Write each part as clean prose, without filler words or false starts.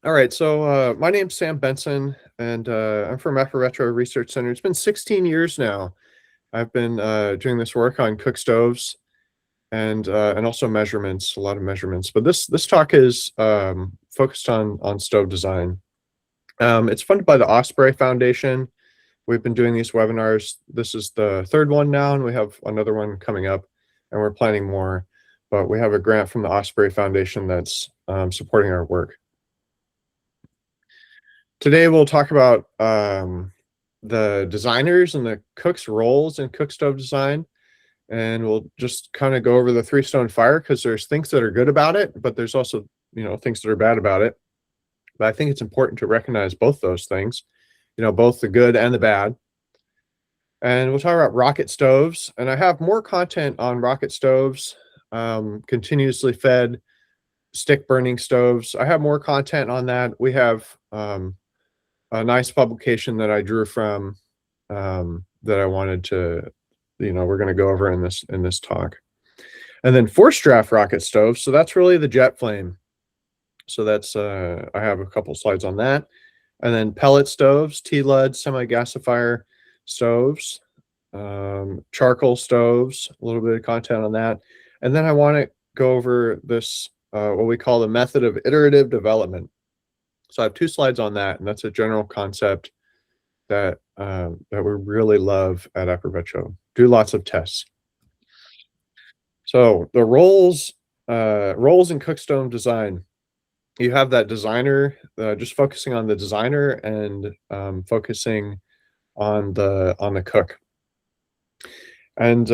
All right, so my name's Sam Bentson, and I'm from Aprovecho Research Center. It's been 16 years now. I've been doing this work on cook stoves and also measurements, a lot of measurements. But this talk is focused on stove design. It's funded by the Osprey Foundation. We've been doing these webinars. This is the third one now, and we have another one coming up, and we're planning more. But we have a grant from the Osprey Foundation that's supporting our work. Today we'll talk about the designers and the cooks' roles in cook stove design, and we'll just kind of go over the three-stone fire because there's things that are good about it, but there's also things that are bad about it. But I think it's important to recognize both those things, both the good and the bad. And we'll talk about rocket stoves, and I have more content on rocket stoves, continuously fed stick burning stoves. I have more content on that. We have a nice publication that I drew from that I wanted to, we're going to go over in this talk. And then forced draft rocket stoves. So that's really the jet flame. So that's I have a couple slides on that. And then pellet stoves, T-LUD, semi-gasifier stoves, charcoal stoves, a little bit of content on that. And then I want to go over this, what we call the method of iterative development. So I have two slides on that, and that's a general concept that that we really love at Aprovecho. Do lots of tests. So the roles in cookstove design. You have that designer, just focusing on the designer and focusing on the cook. And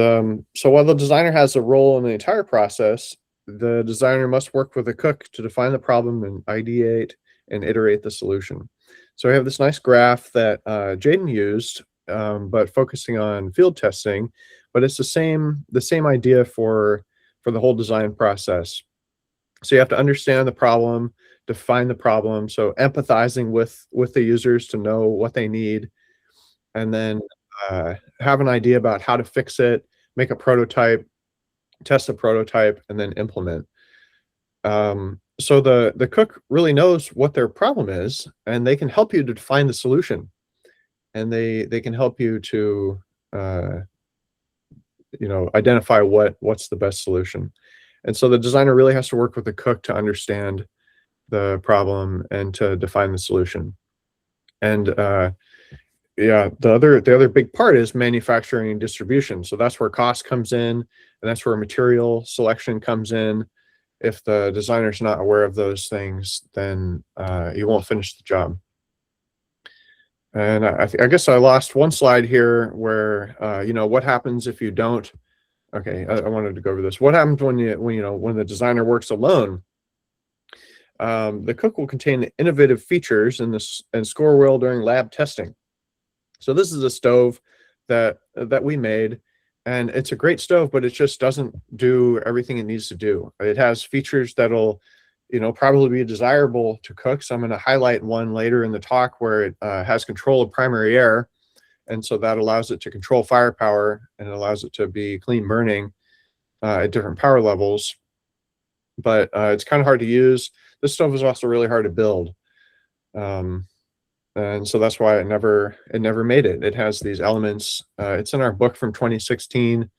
so while the designer has a role in the entire process, the designer must work with the cook to define the problem and ideate and iterate the solution. So I have this nice graph that Jaden used, but focusing on field testing, but it's the same idea for the whole design process. So you have to understand the problem, define the problem, so empathizing with the users to know what they need, and then have an idea about how to fix it, make a prototype, test the prototype, and then implement. So the cook really knows what their problem is, and they can help you to define the solution, and they can help you to identify what's the best solution. And so the designer really has to work with the cook to understand the problem and to define the solution. And yeah, the other big part is manufacturing and distribution. So that's where cost comes in, and that's where material selection comes in. If the designer's not aware of those things, then you won't finish the job. And I guess I lost one slide here where what happens if you don't. Okay, I wanted to go over this. What happens when the designer works alone? The cook will contain innovative features and score well during lab testing. So this is a stove that we made, and it's a great stove, but it just doesn't do everything it needs to do. It has features that'll probably be desirable to cook. So I'm going to highlight one later in the talk where it has control of primary air, and so that allows it to control firepower, and it allows it to be clean burning at different power levels. But it's kind of hard to use. This stove is also really hard to build. And so that's why it never made it. It has these elements. It's in our book from 2016,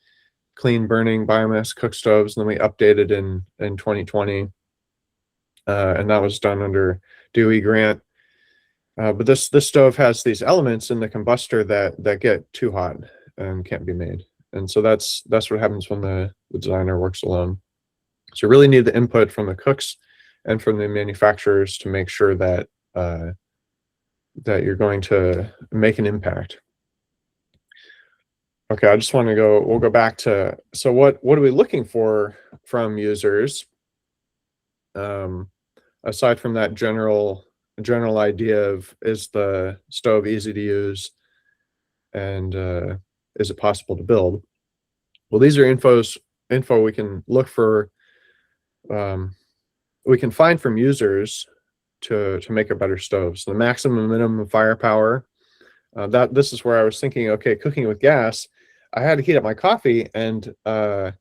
Clean Burning Biomass Cookstoves, and then we updated in 2020. And that was done under DOE grant. But this stove has these elements in the combustor that get too hot and can't be made. And so that's what happens when the designer works alone. So you really need the input from the cooks and from the manufacturers to make sure that that you're going to make an impact. Okay, I just want to we'll go back to, so what are we looking for from users? Aside from that general idea of, is the stove easy to use, and is it possible to build? Well, these are info we can look for, we can find from users to make a better stove. So the maximum minimum firepower, this is where I was thinking, okay, cooking with gas, I had to heat up my coffee, and how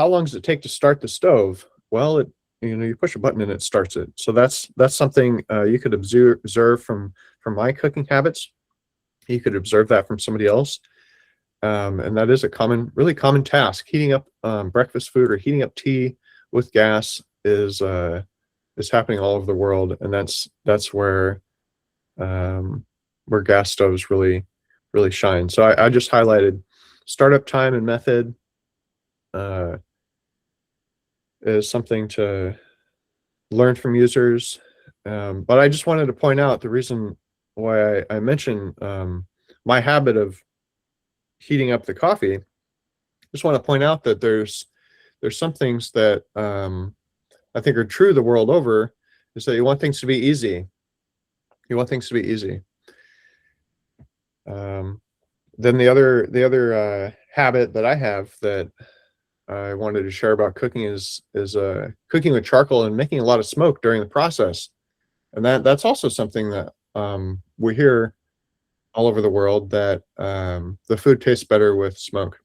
long does it take to start the stove? Well, you push a button and it starts it. So that's something you could observe from my cooking habits. You could observe that from somebody else. And that is a really common task. Heating up breakfast food or heating up tea with gas is happening all over the world, and that's where gas stoves really shine. So I just highlighted startup time and method uh, is something to learn from users. But I just wanted to point out the reason why I mentioned my habit of heating up the coffee. Just want to point out that there's some things that I think are true the world over, is that you want things to be easy. You want things to be easy. Then the other habit that I have that I wanted to share about cooking is cooking with charcoal and making a lot of smoke during the process. And that's also something that we hear all over the world, that the food tastes better with smoke.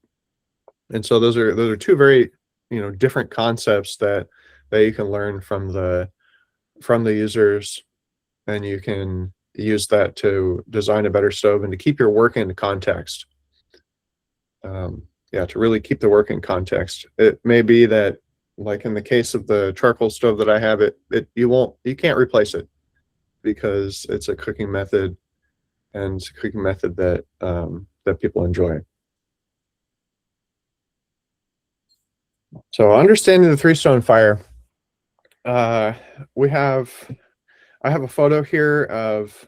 And so those are two very different concepts that you can learn from the users, and you can use that to design a better stove and to keep your work in context. Yeah, to really keep the work in context. It may be that, like in the case of the charcoal stove that I have, you can't replace it, because it's a cooking method, and it's a cooking method that that people enjoy. So understanding the three-stone fire, we have I have a photo here of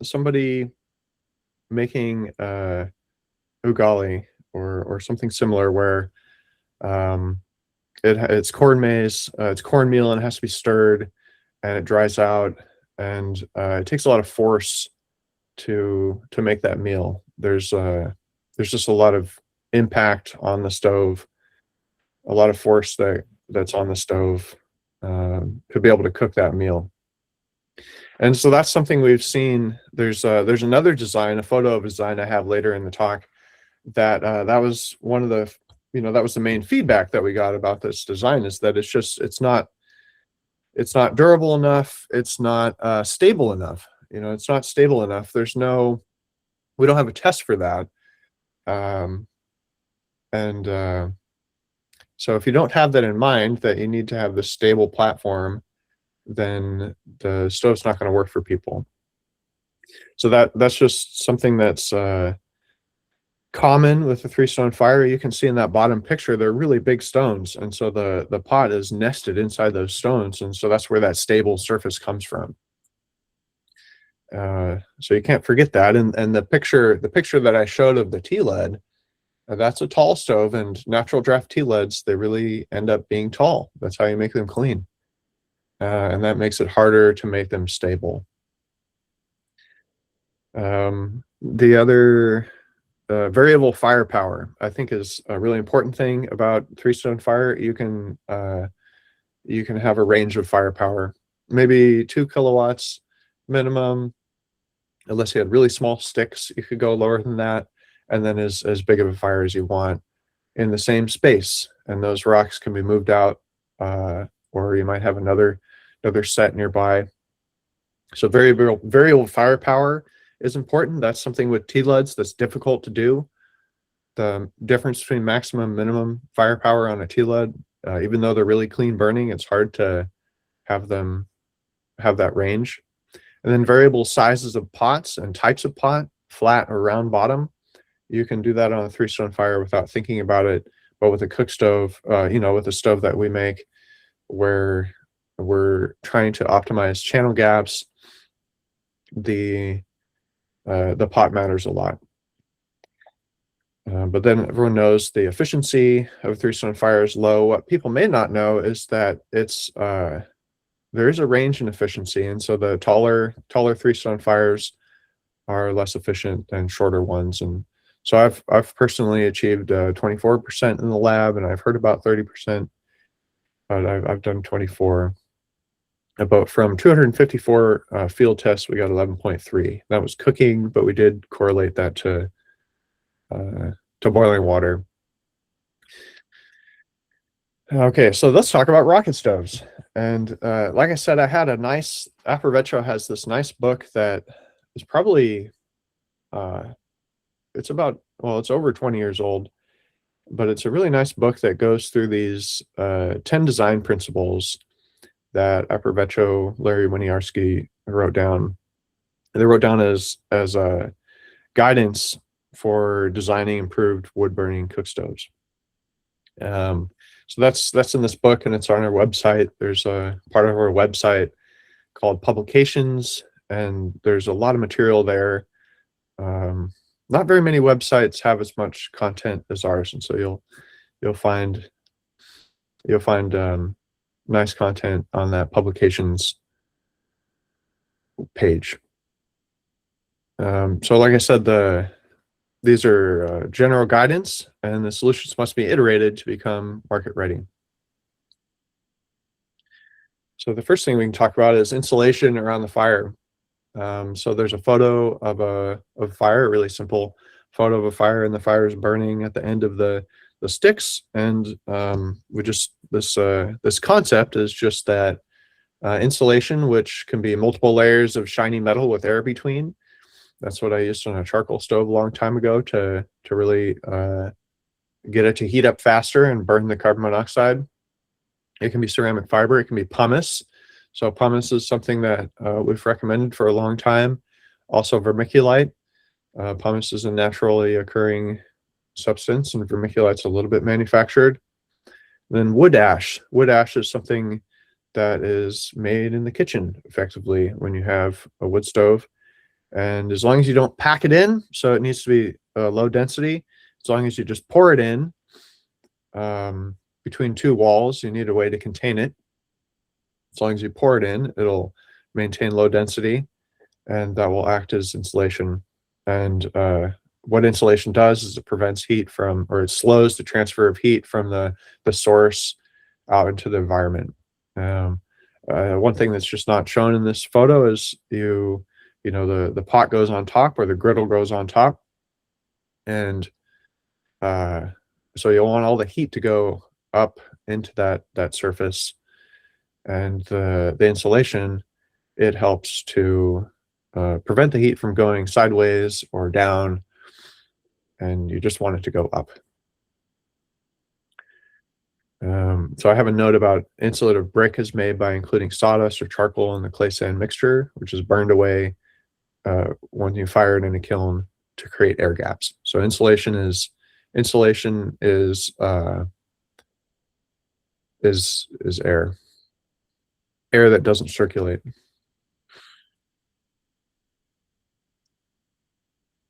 somebody making ugali or something similar, where it's corn maize, it's cornmeal, and it has to be stirred, and it dries out, and it takes a lot of force to make that meal. There's just a lot of impact on the stove, a lot of force that's on the stove to be able to cook that meal. And so that's something we've seen. There's another design, a photo of a design I have later in the talk, that that was one of the that was the main feedback that we got about this design, is that it's not durable enough, it's not stable enough. It's not stable enough. We don't have a test for that. And so if you don't have that in mind, that you need to have this stable platform, then the stove's not going to work for people. So that's just something that's common with the three-stone fire. You can see in that bottom picture, they're really big stones, and so the pot is nested inside those stones, and so that's where that stable surface comes from. So you can't forget that. And the picture that I showed of the tea lead, that's a tall stove, and natural draft tea leads, they really end up being tall. That's how you make them clean. And that makes it harder to make them stable. The other variable firepower, I think, is a really important thing about three-stone fire. You can have a range of firepower, maybe 2 kilowatts minimum. Unless you had really small sticks, you could go lower than that, and then as big of a fire as you want in the same space. And those rocks can be moved out, or you might have another set nearby. So variable firepower is important. That's something with tea leads that's difficult to do. The difference between maximum and minimum firepower on a tea lead, even though they're really clean burning, it's hard to have them have that range. And then variable sizes of pots and types of pot, flat or round bottom. You can do that on a three-stone fire without thinking about it. But with a cook stove, with the stove that we make, where we're trying to optimize channel gaps, the pot matters a lot. But then everyone knows the efficiency of a three-stone fire is low. What people may not know is that there is a range in efficiency, and so the taller three-stone fires are less efficient than shorter ones. And so I've personally achieved 24% in the lab, and I've heard about 30%, but I've done 24. About from 254 field tests, we got 11.3. That was cooking, but we did correlate that to boiling water. Okay, so let's talk about rocket stoves. And like I said, I had a nice Aprovecho has this nice book that is probably uh, it's about well, it's over 20 years old, but it's a really nice book that goes through these 10 design principles that Aprovecho Larry Winiarski wrote down. They wrote down as a guidance for designing improved wood burning cook stoves. So that's in this book, and it's on our website. There's a part of our website called publications, and there's a lot of material there. Um, Not very many websites have as much content as ours, and so you'll find nice content on that publications page. So like I said, these are general guidance, and the solutions must be iterated to become market ready. So the first thing we can talk about is insulation around the fire. So there's a photo of a fire, a really simple photo of a fire, and the fire is burning at the end of the sticks. And we just this concept is just that insulation, which can be multiple layers of shiny metal with air between. That's what I used on a charcoal stove a long time ago to really get it to heat up faster and burn the carbon monoxide. It can be ceramic fiber. It can be pumice. So pumice is something that we've recommended for a long time. Also vermiculite. Pumice is a naturally occurring substance, and vermiculite's a little bit manufactured. And then wood ash. Wood ash is something that is made in the kitchen effectively when you have a wood stove. And as long as you don't pack it in, so it needs to be low density, as long as you just pour it in between two walls, you need a way to contain it. As long as you pour it in, it'll maintain low density, and that will act as insulation. And what insulation does is it prevents heat from, or it slows the transfer of heat from the source out into the environment. One thing that's just not shown in this photo is you know, the pot goes on top, or the griddle goes on top, and so you'll want all the heat to go up into that surface, and the insulation, it helps to prevent the heat from going sideways or down, and you just want it to go up. So I have a note about insulative brick is made by including sawdust or charcoal in the clay sand mixture, which is burned away when you fire it in a kiln to create air gaps. So insulation is air that doesn't circulate.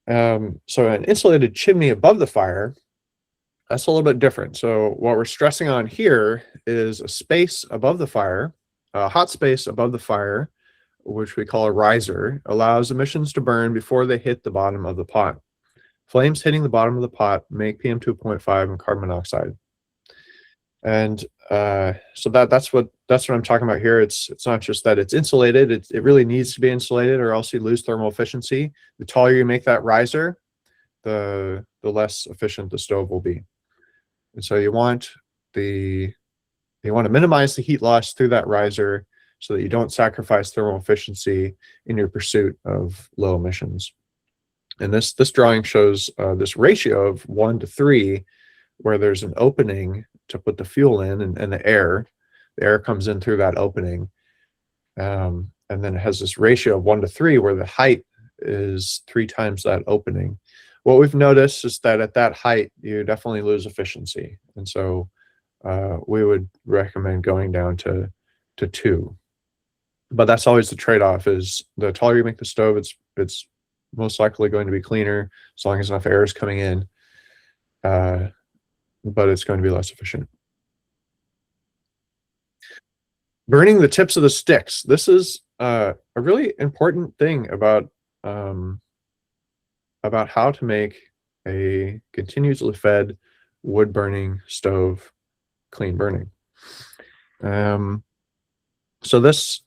So an insulated chimney above the fire, that's a little bit different. So what we're stressing on here is a space above the fire, a hot space above the fire, which we call a riser, allows emissions to burn before they hit the bottom of the pot. Flames hitting the bottom of the pot make PM2.5 and carbon monoxide. And so that's what I'm talking about here. It's not just that it's insulated, it really needs to be insulated, or else you lose thermal efficiency. The taller you make that riser, the less efficient the stove will be. And so you want to minimize the heat loss through that riser so that you don't sacrifice thermal efficiency in your pursuit of low emissions. And this drawing shows this ratio of 1:3, where there's an opening to put the fuel in, and the air comes in through that opening. And then it has this ratio of 1:3 where the height is 3 times that opening. What we've noticed is that at that height, you definitely lose efficiency. And so we would recommend going down to 2. But that's always the trade-off, is the taller you make the stove, it's most likely going to be cleaner as long as enough air is coming in, but it's going to be less efficient. Burning the tips of the sticks. This is a really important thing about how to make a continuously fed wood burning stove clean burning. So these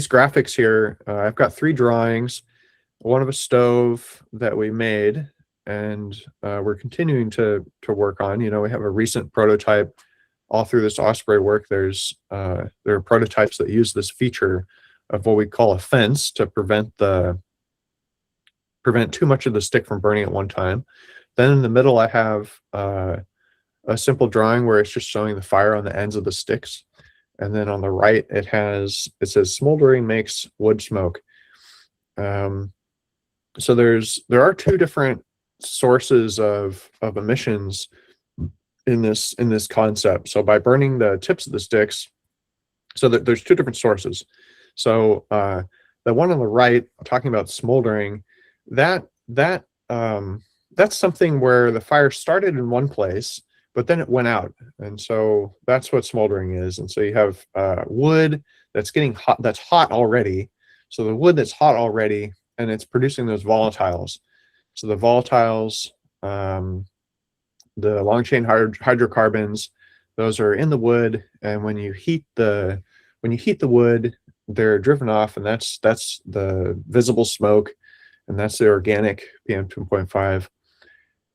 graphics here, I've got 3 drawings, one of a stove that we made, and we're continuing to work on. You know, we have a recent prototype all through this Osprey work, there are prototypes that use this feature of what we call a fence to prevent too much of the stick from burning at one time. Then in the middle, I have a simple drawing where it's just showing the fire on the ends of the sticks. And then on the right, it says smoldering makes wood smoke. So there are two different sources of emissions in this concept. So by burning the tips of the sticks, so there's two different sources. So the one on the right, talking about smoldering, that's something where the fire started in one place, but then it went out, and so that's what smoldering is. And so you have wood that's getting hot, that's hot already. So the wood that's hot already, and it's producing those volatiles. So the volatiles, the long chain hydrocarbons, those are in the wood, and when you heat the wood, they're driven off, and that's the visible smoke, and that's the organic PM2.5.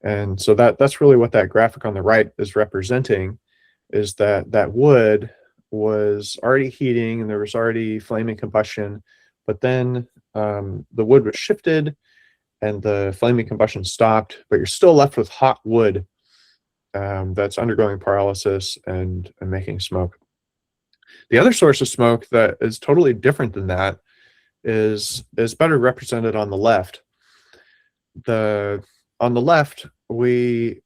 And so that's really what that graphic on the right is representing, is that wood was already heating and there was already flaming combustion, but then the wood was shifted and the flaming combustion stopped, but you're still left with hot wood that's undergoing pyrolysis and making smoke. The other source of smoke that is totally different than that is better represented on the left. On the left, it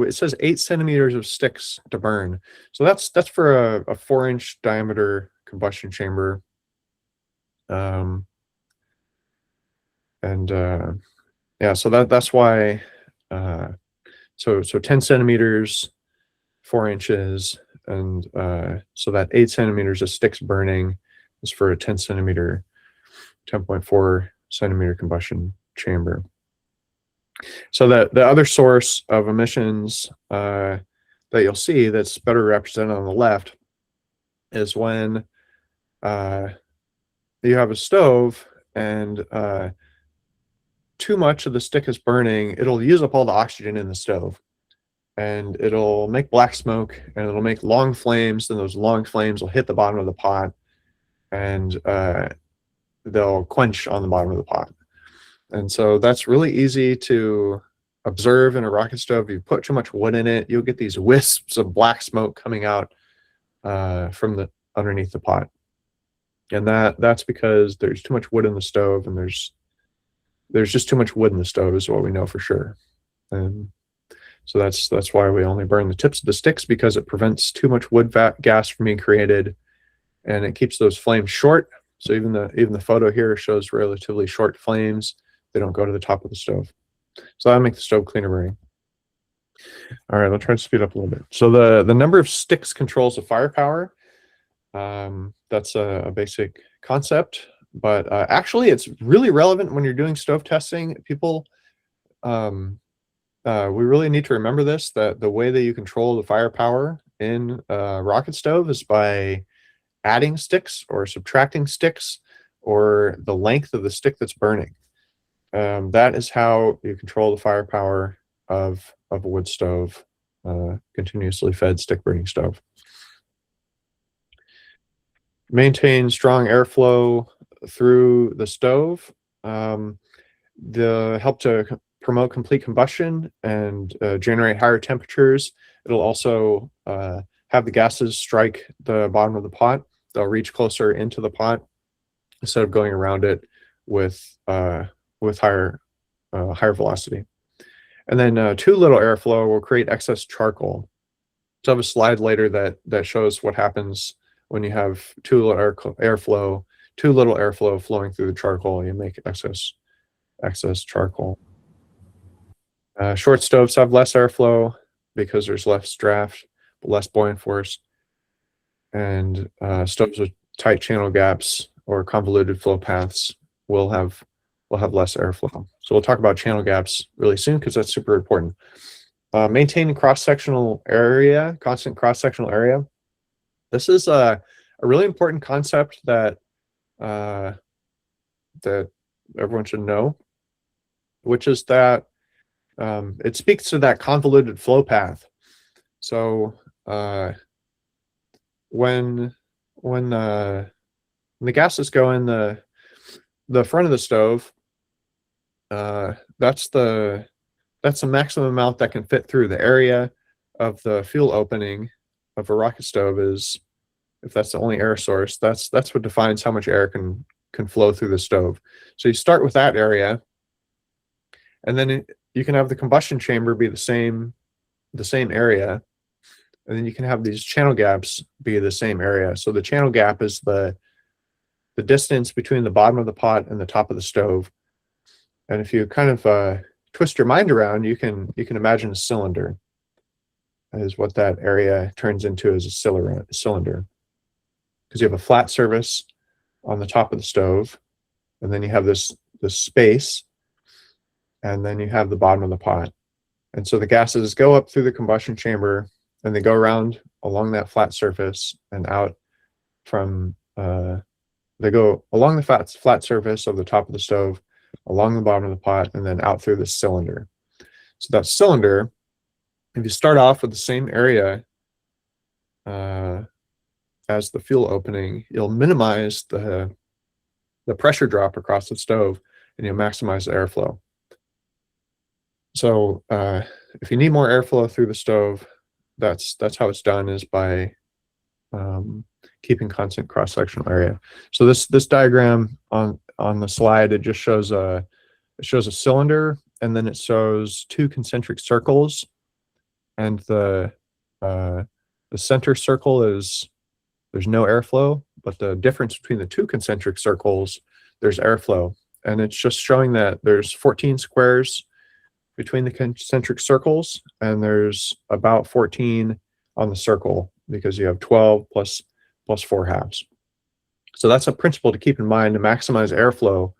says 8 centimeters of sticks to burn. So that's for a 4-inch diameter combustion chamber. Yeah, so that's why. So 10 centimeters, 4 inches, and so that 8 centimeters of sticks burning is for a 10 centimeter, 10.4 centimeter combustion chamber. So the other source of emissions that you'll see that's better represented on the left is when you have a stove and too much of the stick is burning, it'll use up all the oxygen in the stove, and it'll make black smoke, and it'll make long flames, and those long flames will hit the bottom of the pot, and they'll quench on the bottom of the pot. And so that's really easy to observe in a rocket stove. If you put too much wood in it, you'll get these wisps of black smoke coming out from underneath the pot. And that's because there's too much wood in the stove, and there's just too much wood in the stove is what we know for sure. And so that's why we only burn the tips of the sticks, because it prevents too much wood gas from being created, and it keeps those flames short. So even the photo here shows relatively short flames. They don't go to the top of the stove. So that'll make the stove cleaner burning. All right, I'll try to speed up a little bit. So the number of sticks controls the firepower. That's a basic concept, but actually it's really relevant when you're doing stove testing. People, we really need to remember this, that the way that you control the firepower in a rocket stove is by adding sticks or subtracting sticks, or the length of the stick that's burning. That is how you control the firepower of a wood stove, continuously fed stick burning stove. Maintain strong airflow through the stove. Help to promote complete combustion and generate higher temperatures. It'll also have the gases strike the bottom of the pot. They'll reach closer into the pot instead of going around it with higher velocity. And then too little airflow will create excess charcoal. So I have a slide later that shows what happens when you have too little airflow flowing through the charcoal. You make excess charcoal. Short stoves have less airflow because there's less draft, but less buoyant force. And stoves with tight channel gaps or convoluted flow paths will have less airflow. So we'll talk about channel gaps really soon, because that's super important. Maintaining constant cross-sectional area. This is a really important concept that everyone should know, which is that it speaks to that convoluted flow path. So when the gases go in the front of the stove, that's the maximum amount that can fit through the area of the fuel opening of a rocket stove. Is if that's the only air source, that's what defines how much air can flow through the stove. So you start with that area, and then you can have the combustion chamber be the same area, and then you can have these channel gaps be the same area. So the channel gap is the distance between the bottom of the pot and the top of the stove. And if you kind of twist your mind around, you can imagine a cylinder is what that area turns into, as a cylinder, because you have a flat surface on the top of the stove, and then you have this space, and then you have the bottom of the pot. And so the gases go up through the combustion chamber, and they go around along that flat surface and out from they go along the flat surface of the top of the stove, along the bottom of the pot, and then out through the cylinder. So that cylinder, if you start off with the same area as the fuel opening, you'll minimize the pressure drop across the stove, and you'll maximize the airflow. So if you need more airflow through the stove, that's how it's done, is by keeping constant cross-sectional area. So this diagram on the slide, it just shows a cylinder, and then it shows two concentric circles, and the center circle is, there's no airflow, but the difference between the two concentric circles, there's airflow. And it's just showing that there's 14 squares between the concentric circles, and there's about 14 on the circle, because you have 12 plus 4 halves. So that's a principle to keep in mind to maximize airflow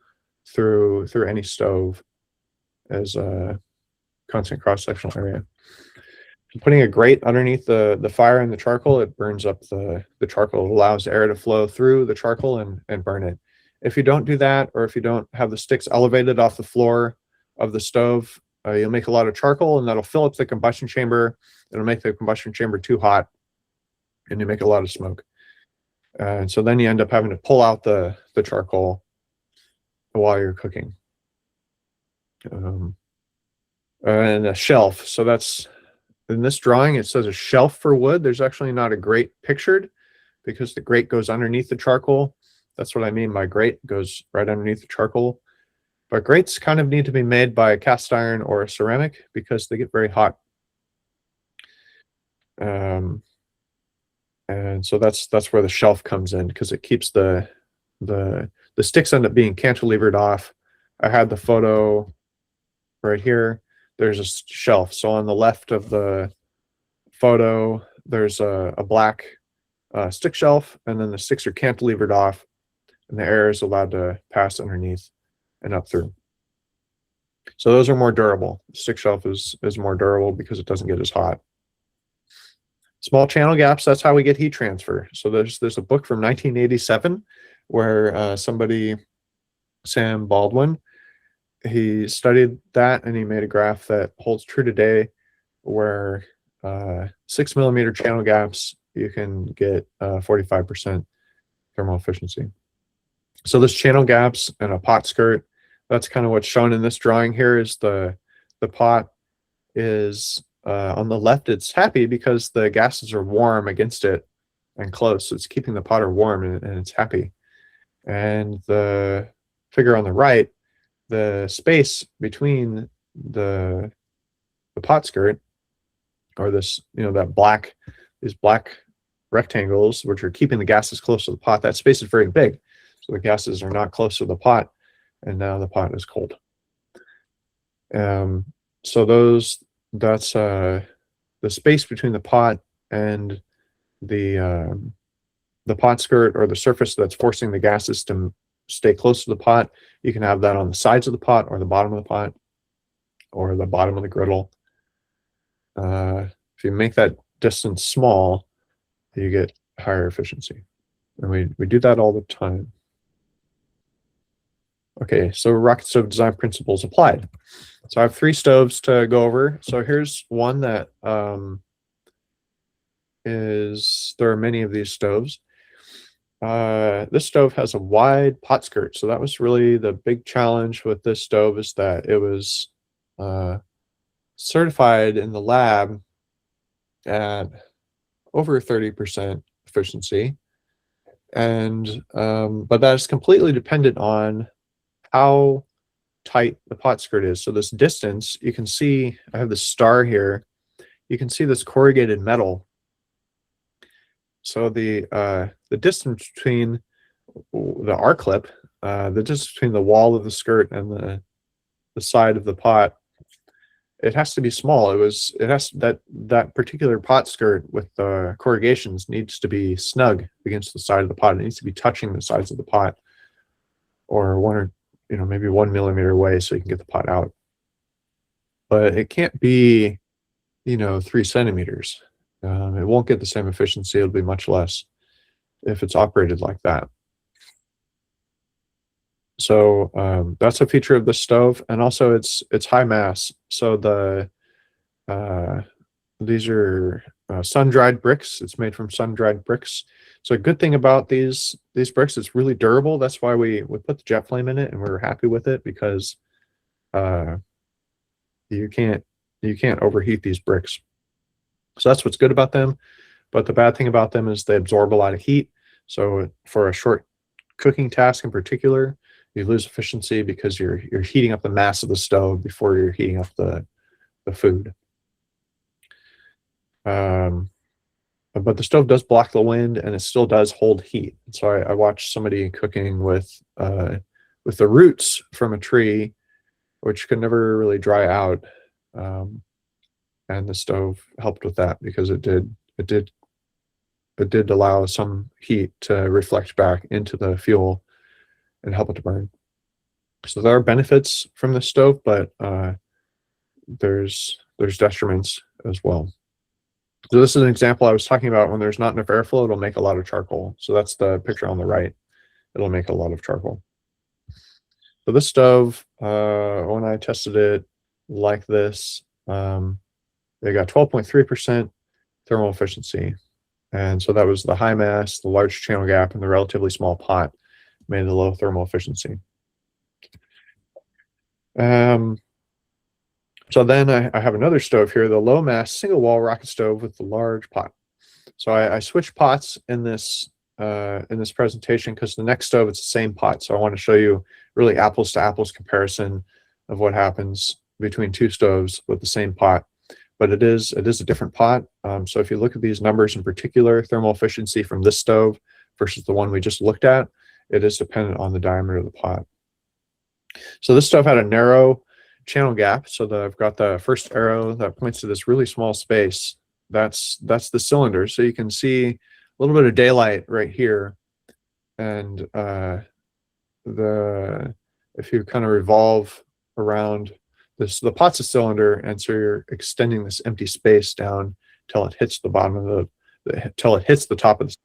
through any stove, as a constant cross-sectional area. Putting a grate underneath the fire and the charcoal, it burns up the charcoal. It allows air to flow through the charcoal and burn it. If you don't do that, or if you don't have the sticks elevated off the floor of the stove, you'll make a lot of charcoal, and that'll fill up the combustion chamber. It'll make the combustion chamber too hot, and you make a lot of smoke. And so then you end up having to pull out the charcoal while you're cooking. And a shelf. So that's, in this drawing, it says a shelf for wood. There's actually not a grate pictured, because the grate goes underneath the charcoal. That's what I mean by grate, goes right underneath the charcoal. But grates kind of need to be made by a cast iron or a ceramic, because they get very hot. And so that's where the shelf comes in, because it keeps the sticks end up being cantilevered off. I had the photo right here. There's a shelf. So on the left of the photo, there's a black stick shelf, and then the sticks are cantilevered off, and the air is allowed to pass underneath and up through. So those are more durable. The stick shelf is more durable because it doesn't get as hot. Small channel gaps, that's how we get heat transfer. So there's a book from 1987 where somebody, Sam Baldwin, he studied that, and he made a graph that holds true today, where 6 millimeter channel gaps, you can get 45% thermal efficiency. So this channel gaps and a pot skirt, that's kind of what's shown in this drawing here. Is the pot is on the left, it's happy because the gases are warm against it and close, so it's keeping the pot warm, and it's happy. And the figure on the right, the space between the pot skirt, or this, these black rectangles, which are keeping the gases close to the pot, that space is very big. So the gases are not close to the pot, and now the pot is cold. So that's the space between the pot and the pot skirt, or the surface that's forcing the gases to stay close to the pot. You can have that on the sides of the pot, or the bottom of the pot, or the bottom of the griddle. If you make that distance small, you get higher efficiency. And we do that all the time. Okay, so rocket stove design principles applied. So I have 3 stoves to go over. So here's one that is there are many of these stoves. This stove has a wide pot skirt, so that was really the big challenge with this stove, is that it was certified in the lab at over 30% efficiency, and but that is completely dependent on how tight the pot skirt is. So this distance, you can see, I have this star here. You can see this corrugated metal. So the distance between the R clip, the distance between the wall of the skirt and the side of the pot, it has to be small. It has that particular pot skirt with the corrugations needs to be snug against the side of the pot. It needs to be touching the sides of the pot, or maybe 1 millimeter away, so you can get the pot out. But it can't be 3 centimeters. It won't get the same efficiency. It'll be much less if it's operated like that. So that's a feature of the stove, and also it's high mass. So these are sun-dried bricks. It's made from sun-dried bricks. So a good thing about these bricks, it's really durable. That's why we put the jet flame in it, and we were happy with it, because you can't overheat these bricks. So that's what's good about them. But the bad thing about them is they absorb a lot of heat. So for a short cooking task in particular, you lose efficiency because you're heating up the mass of the stove before you're heating up the food. But the stove does block the wind, and it still does hold heat. So I watched somebody cooking with the roots from a tree, which could never really dry out, and the stove helped with that, because it did allow some heat to reflect back into the fuel and help it to burn. So there are benefits from the stove, but there's detriments as well. So this is an example I was talking about. When there's not enough airflow, it'll make a lot of charcoal. So that's the picture on the right. It'll make a lot of charcoal. So this stove, when I tested it like this, they got 12.3% thermal efficiency. And so that was the high mass, the large channel gap, and the relatively small pot made the low thermal efficiency. So then I have another stove here, the low mass single wall rocket stove with the large pot. So I switched pots in this presentation, because the next stove, it's the same pot. So I want to show you really apples to apples comparison of what happens between two stoves with the same pot. But it is a different pot. So if you look at these numbers in particular, thermal efficiency from this stove versus the one we just looked at, it is dependent on the diameter of the pot. So this stove had a narrow channel gap. So I've got the first arrow that points to this really small space. That's the cylinder. So you can see a little bit of daylight right here. And if you kind of revolve around this, the pot's a cylinder, and so you're extending this empty space down till it hits the bottom of till it hits the top of the,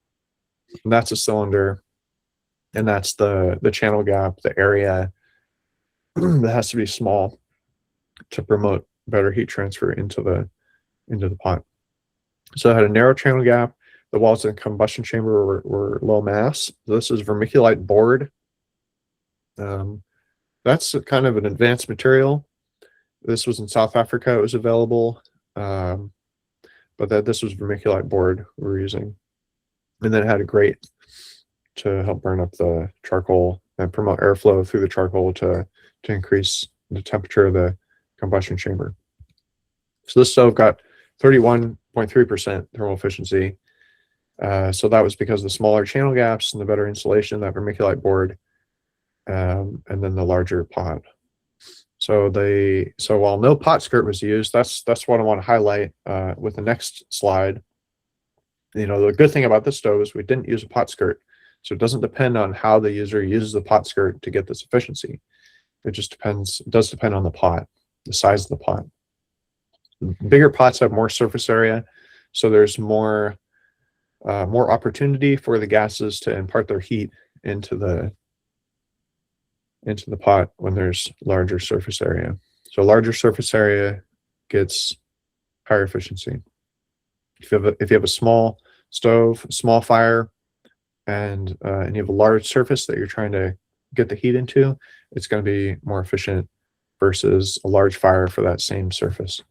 and that's a cylinder, and that's the channel gap, the area that has to be small to promote better heat transfer into the pot. So it had a narrow channel gap. The walls in the combustion chamber were low mass. This is vermiculite board. That's kind of an advanced material. This was in South Africa. It was available, but this was vermiculite board we were using. And then it had a grate to help burn up the charcoal and promote airflow through the charcoal to increase the temperature of the combustion chamber. So this stove got 31.3% thermal efficiency. So that was because of the smaller channel gaps and the better insulation, that vermiculite board, and then the larger pot. So while no pot skirt was used, that's what I want to highlight with the next slide. The good thing about this stove is we didn't use a pot skirt. So it doesn't depend on how the user uses the pot skirt to get this efficiency. It does depend on the pot, the size of the pot. Bigger pots have more surface area, so there's more opportunity for the gases to impart their heat into the pot when there's larger surface area. So larger surface area gets higher efficiency. If you have a small stove, a small fire, and you have a large surface that you're trying to get the heat into, it's going to be more efficient versus a large fire for that same surface.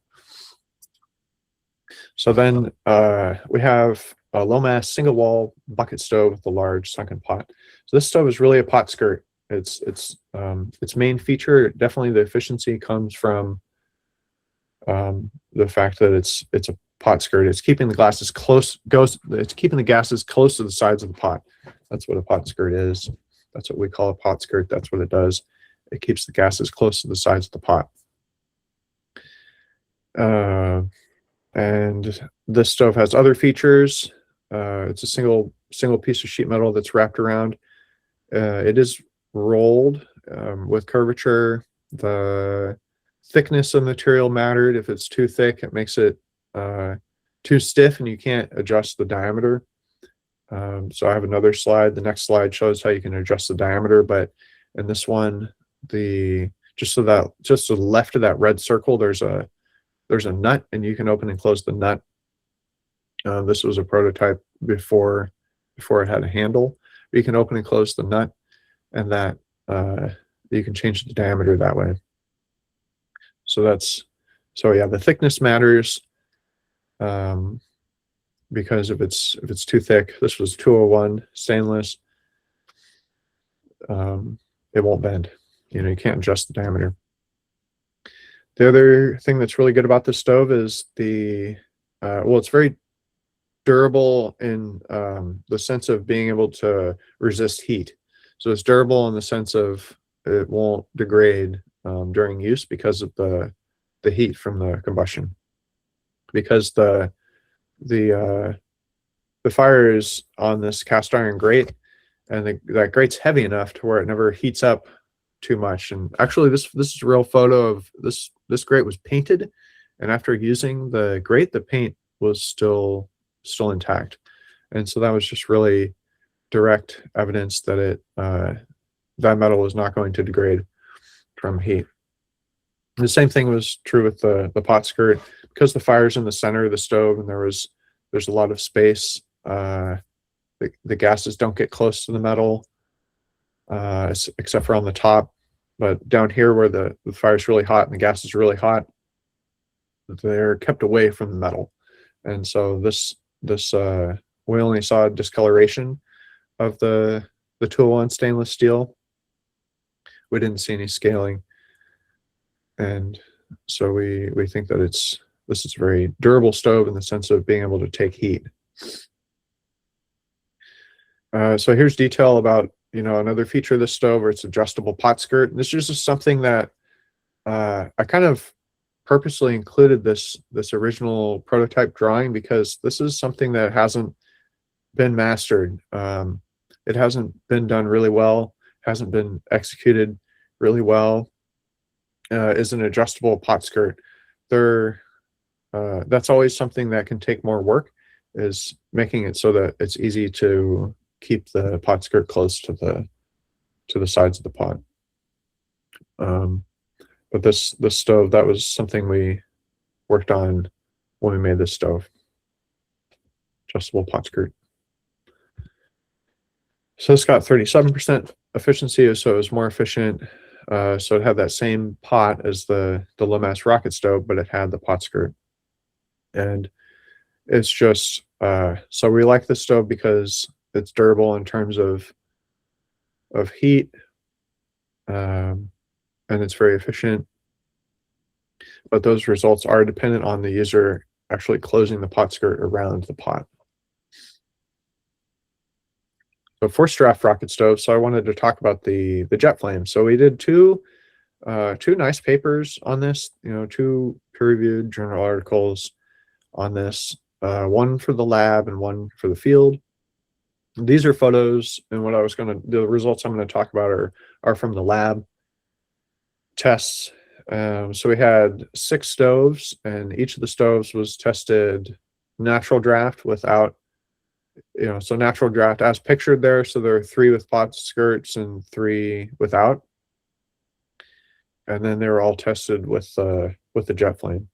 So then we have a low mass single wall bucket stove with a large sunken pot. So this stove is really a pot skirt. Its main feature, definitely the efficiency, comes from the fact that it's a pot skirt. It's keeping the gases close. It's keeping the gases close to the sides of the pot. That's what a pot skirt is. That's what we call a pot skirt. That's what it does. It keeps the gases close to the sides of the pot. And this stove has other features. It's a single piece of sheet metal that's wrapped around. It is rolled with curvature. The thickness of the material mattered. If it's too thick, it makes it too stiff and you can't adjust the diameter. So I have another slide. The next slide shows how you can adjust the diameter, but in this one, just to the left of that red circle, there's a nut, and you can open and close the nut. This was a prototype before it had a handle. You can open and close the nut, and that you can change the diameter that way. So yeah, the thickness matters because if it's too thick, this was 201 stainless, it won't bend. You can't adjust the diameter. The other thing that's really good about this stove is it's very durable in the sense of being able to resist heat. So it's durable in the sense of it won't degrade during use because of the heat from the combustion. Because the fire is on this cast iron grate, and that grate's heavy enough to where it never heats up too much. And actually, this is a real photo of this grate was painted, and after using the grate, the paint was still intact. And so that was just really direct evidence that that metal was not going to degrade from heat. The same thing was true with the pot skirt. Because the fire's in the center of the stove and there's a lot of space, the gases don't get close to the metal, except for on the top. But down here where the fire's really hot and the gas is really hot, they're kept away from the metal. And so we only saw discoloration of the 201 stainless steel. We didn't see any scaling. And so we think that this is a very durable stove in the sense of being able to take heat. So here's detail about another feature of this stove, where it's adjustable pot skirt. And this is just something that I kind of purposely included this original prototype drawing, because this is something that hasn't been mastered. It hasn't been done really well, hasn't been executed really well. Is an adjustable pot skirt. That's always something that can take more work, is making it so that it's easy to keep the pot skirt close to the sides of the pot. But this stove, that was something we worked on when we made this stove. Adjustable pot skirt. So it's got 37% efficiency, so it was more efficient. So it had that same pot as the low mass rocket stove, but it had the pot skirt. And it's just so we like this stove because it's durable in terms of heat, and it's very efficient. But those results are dependent on the user actually closing the pot skirt around the pot. So forced draft rocket stove. So I wanted to talk about the jet flame. So we did two nice papers on this, 2 peer-reviewed journal articles on this, one for the lab and one for the field. These are photos, and the results I'm going to talk about are from the lab tests. So we had 6 stoves, and each of the stoves was tested natural draft without, so natural draft as pictured there. So there are 3 with pot skirts and 3 without. And then they were all tested with the jet flame.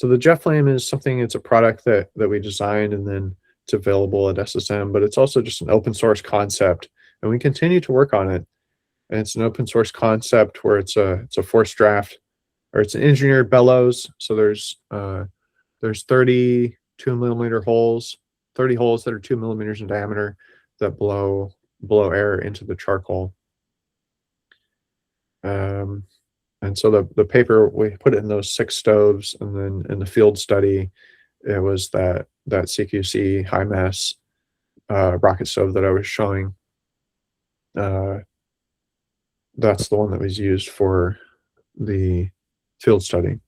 So the jet flame is something, it's a product that we designed, and then it's available at SSM, but it's also just an open source concept, and we continue to work on it. And it's an open source concept where it's a forced draft, or it's an engineered bellows. So there's 32 millimeter holes, 30 holes that are 2 millimeters in diameter that blow air into the charcoal. And so the paper, we put it in those 6 stoves, and then in the field study, it was that CQC high mass rocket stove that I was showing. That's the one that was used for the field study.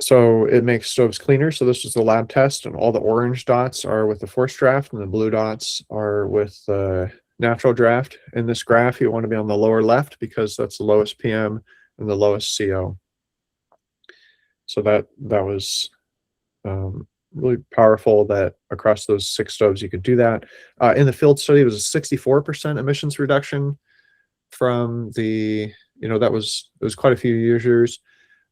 So it makes stoves cleaner. So this was the lab test, and all the orange dots are with the forced draft, and the blue dots are with the natural draft. In this graph, you want to be on the lower left because that's the lowest PM and the lowest CO. So that was really powerful that across those 6 stoves you could do that. In the field study, it was a 64% emissions reduction from the, it was quite a few users,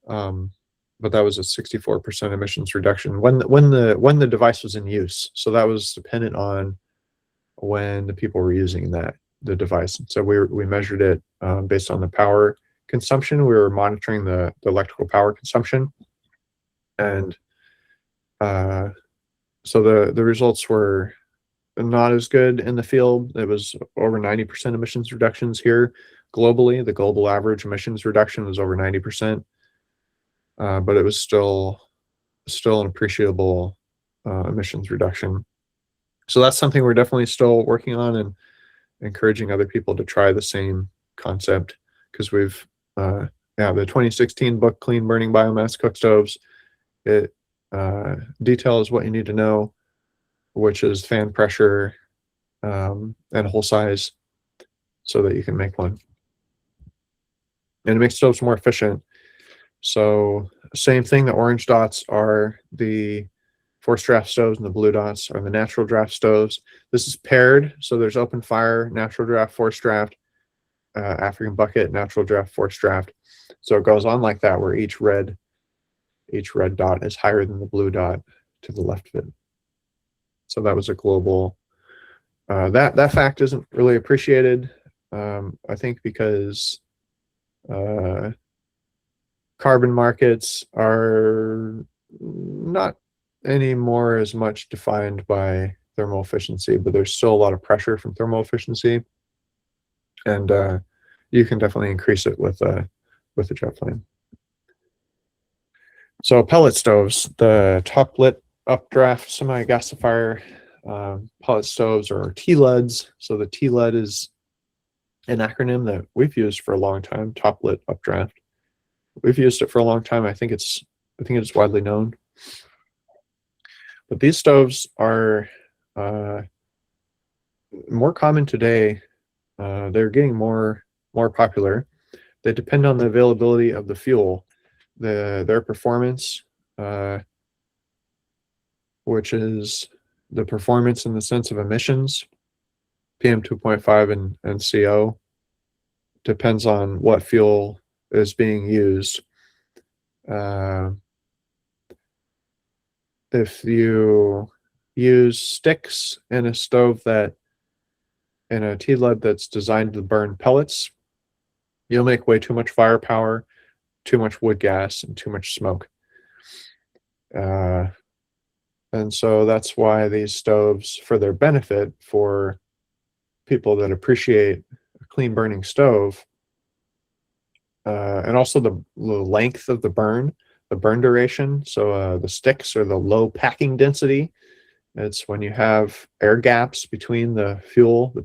but that was a 64% emissions reduction when the device was in use. So that was dependent on when the people were using the device. So we measured it based on the power consumption. We were monitoring the electrical power consumption, and so the results were not as good in the field. It was over 90% emissions reductions here globally. The global average emissions reduction was over 90%, but it was still an appreciable emissions reduction. So that's something we're definitely still working on, and encouraging other people to try the same concept, because we've the 2016 book, Clean Burning Biomass Cookstoves, it details what you need to know, which is fan pressure and hole size, so that you can make one. And it makes stoves more efficient. So same thing, the orange dots are the forced draft stoves, and the blue dots are the natural draft stoves. This is paired, so there's open fire, natural draft, forced draft, African bucket, natural draft, forced draft. So it goes on like that, where each red dot is higher than the blue dot to the left of it. So that was a global, that fact isn't really appreciated, I think, because carbon markets are not anymore as much defined by thermal efficiency, but there's still a lot of pressure from thermal efficiency, and you can definitely increase it with a jet flame. So pellet stoves, the top lit updraft semi-gasifier pellet stoves, or TLUDs. So the TLUD is an acronym that we've used for a long time, top lit updraft. We've used it for a long time. I think it's widely known. But these stoves are more common today. They're getting more popular. They depend on the availability of the fuel, their performance, which is the performance in the sense of emissions, PM 2.5 and CO, depends on what fuel is being used. If you use sticks in a stove in a TLUD that's designed to burn pellets, you'll make way too much firepower, too much wood gas, and too much smoke. And so that's why these stoves, for their benefit, for people that appreciate a clean burning stove, and also the length of the burn duration. So the sticks are the low packing density. It's when you have air gaps between the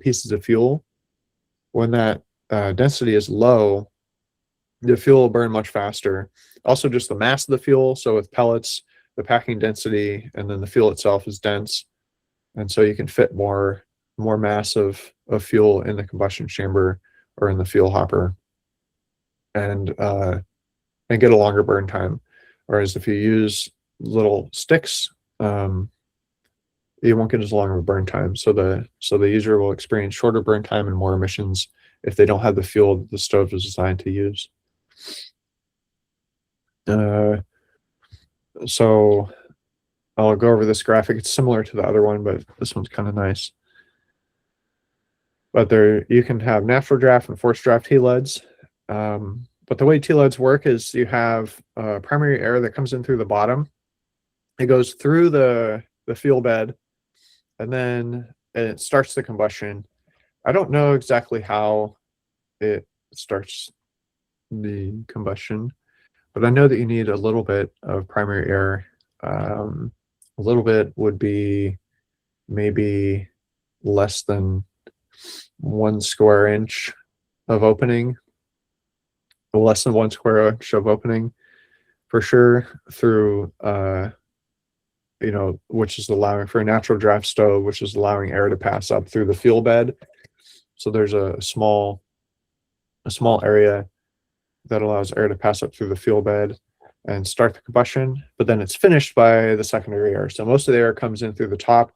pieces of fuel. When that density is low, the fuel will burn much faster. Also, just the mass of the fuel. So with pellets, the packing density and then the fuel itself is dense, and so you can fit more mass of fuel in the combustion chamber or in the fuel hopper, and get a longer burn time. Whereas if you use little sticks, you won't get as long of a burn time. So the user will experience shorter burn time and more emissions if they don't have the fuel that the stove is designed to use. So I'll go over this graphic. It's similar to the other one, but this one's kind of nice. But there, you can have natural draft and forced draft TLEDs. But the way TLEDs work is you have primary air that comes in through the bottom. It goes through the fuel bed, and then it starts the combustion. I don't know exactly how it starts the combustion, but I know that you need a little bit of primary air. A little bit would be maybe less than 1 square inch of opening, less than 1 square inch of opening for sure, through you know, which is allowing for a natural draft stove, which is allowing air to pass up through the fuel bed. So there's a small area that allows air to pass up through the fuel bed and start the combustion, but then it's finished by the secondary air. So most of the air comes in through the top.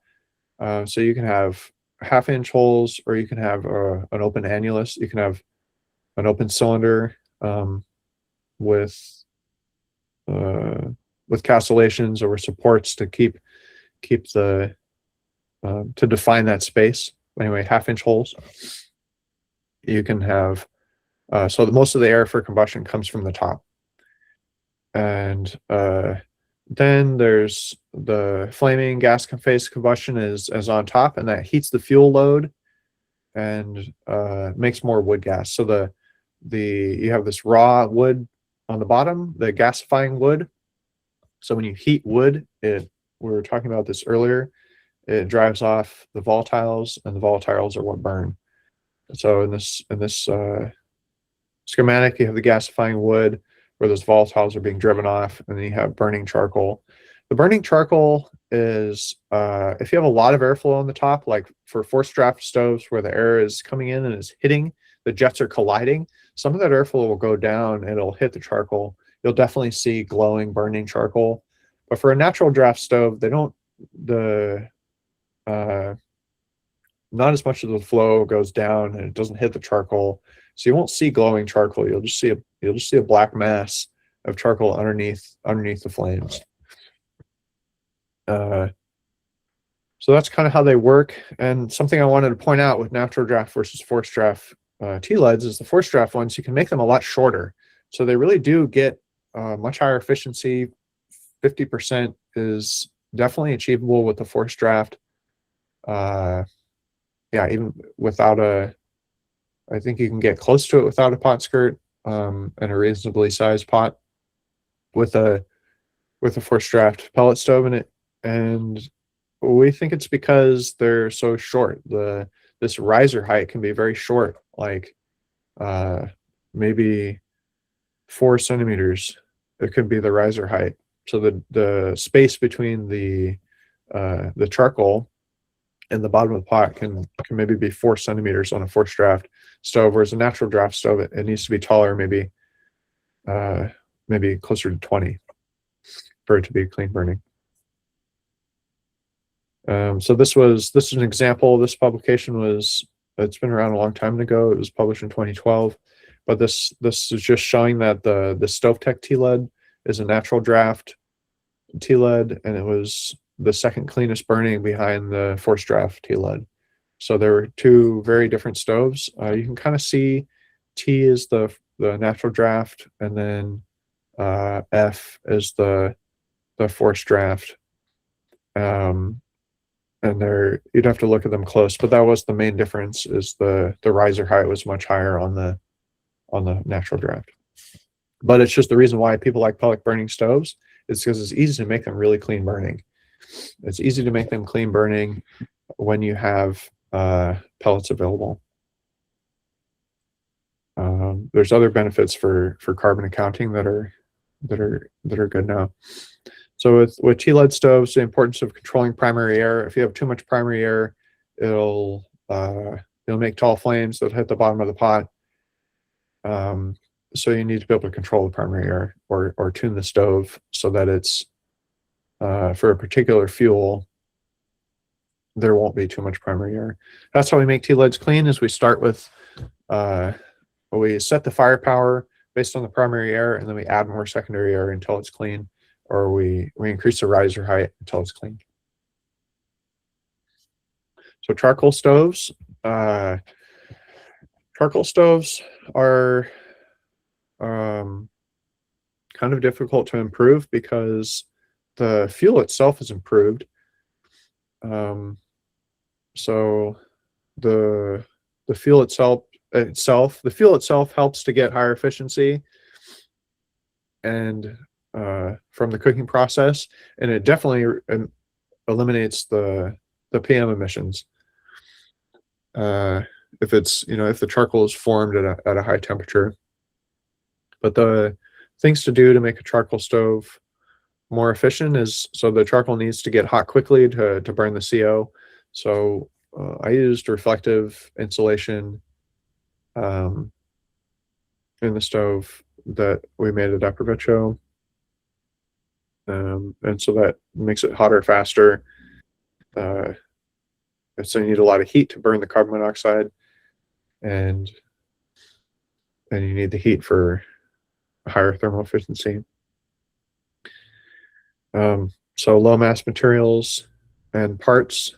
So you can have 1/2 inch holes, or you can have an open annulus. You can have an open cylinder with castellations or supports to keep the to define that space. Anyway, 1/2 inch holes. You can have so most of the air for combustion comes from the top, and then there's the flaming gas phase combustion is on top, and that heats the fuel load and makes more wood gas. So you have this raw wood on the bottom, the gasifying wood. So when you heat wood, we were talking about this earlier, it drives off the volatiles, and the volatiles are what burn. So in this schematic, you have the gasifying wood where those volatiles are being driven off, and then you have burning charcoal. The burning charcoal is if you have a lot of airflow on the top, like for forced draft stoves where the air is coming in and is hitting, the jets are colliding, some of that airflow will go down and it'll hit the charcoal. You'll definitely see glowing, burning charcoal. But for a natural draft stove, they don't, not as much of the flow goes down and it doesn't hit the charcoal. So you won't see glowing charcoal. You'll just see a black mass of charcoal underneath the flames. So that's kind of how they work. And something I wanted to point out with natural draft versus forced draft TLEDs is the forced draft ones, you can make them a lot shorter. So they really do get much higher efficiency. 50% is definitely achievable with the forced draft. Yeah, even without I think you can get close to it without a pot skirt and a reasonably sized pot with a forced draft pellet stove in it. And we think it's because they're so short. This riser height can be very short, like maybe 4 centimeters. It could be the riser height. So the space between the charcoal and the bottom of the pot can maybe be 4 centimeters on a forced draft stove, whereas a natural draft stove, it needs to be taller, maybe closer to 20 for it to be clean burning. So this is an example. This publication it's been around a long time ago. It was published in 2012, but this is just showing that the StoveTech TLED is a natural draft TLED, and it was the second cleanest burning behind the forced draft TLED. So there were 2 very different stoves. You can kind of see T is the natural draft, and then F is the forced draft. And you'd have to look at them close, but that was the main difference, is the riser height was much higher on the natural draft. But it's just the reason why people like pellet burning stoves is because it's easy to make them really clean burning. It's easy to make them clean burning when you have pellets available. There's other benefits for carbon accounting that are good now. So with TLED stoves, the importance of controlling primary air. If you have too much primary air, it'll make tall flames that hit the bottom of the pot. So you need to be able to control the primary air, or tune the stove so that it's for a particular fuel, there won't be too much primary air. That's how we make TLEDs clean. Is we start with we set the firepower based on the primary air, and then we add more secondary air until it's clean, or we increase the riser height until it's clean. So charcoal stoves. Charcoal stoves are kind of difficult to improve because the fuel itself is improved. So the fuel itself helps to get higher efficiency and from the cooking process, and it definitely eliminates the PM emissions. If it's, if the charcoal is formed at a high temperature. But the things to do to make a charcoal stove more efficient is, so the charcoal needs to get hot quickly to burn the CO. So I used reflective insulation in the stove that we made at Aprovecho. And so that makes it hotter faster. And so you need a lot of heat to burn the carbon monoxide, and you need the heat for higher thermal efficiency. So low mass materials and parts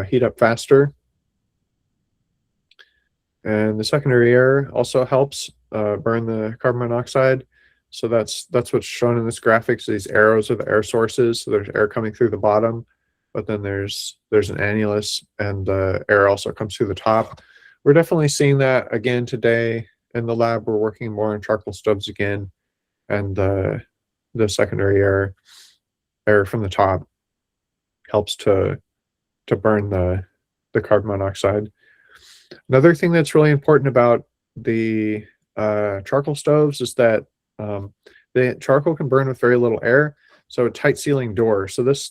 heat up faster. And the secondary air also helps burn the carbon monoxide. So that's what's shown in this graphic. So these arrows are the air sources. So there's air coming through the bottom, but then there's an annulus, and the air also comes through the top. We're definitely seeing that again today in the lab. We're working more on charcoal stoves again, and the secondary air from the top helps to burn the carbon monoxide. Another thing that's really important about the charcoal stoves is that the charcoal can burn with very little air, so a tight sealing door. So this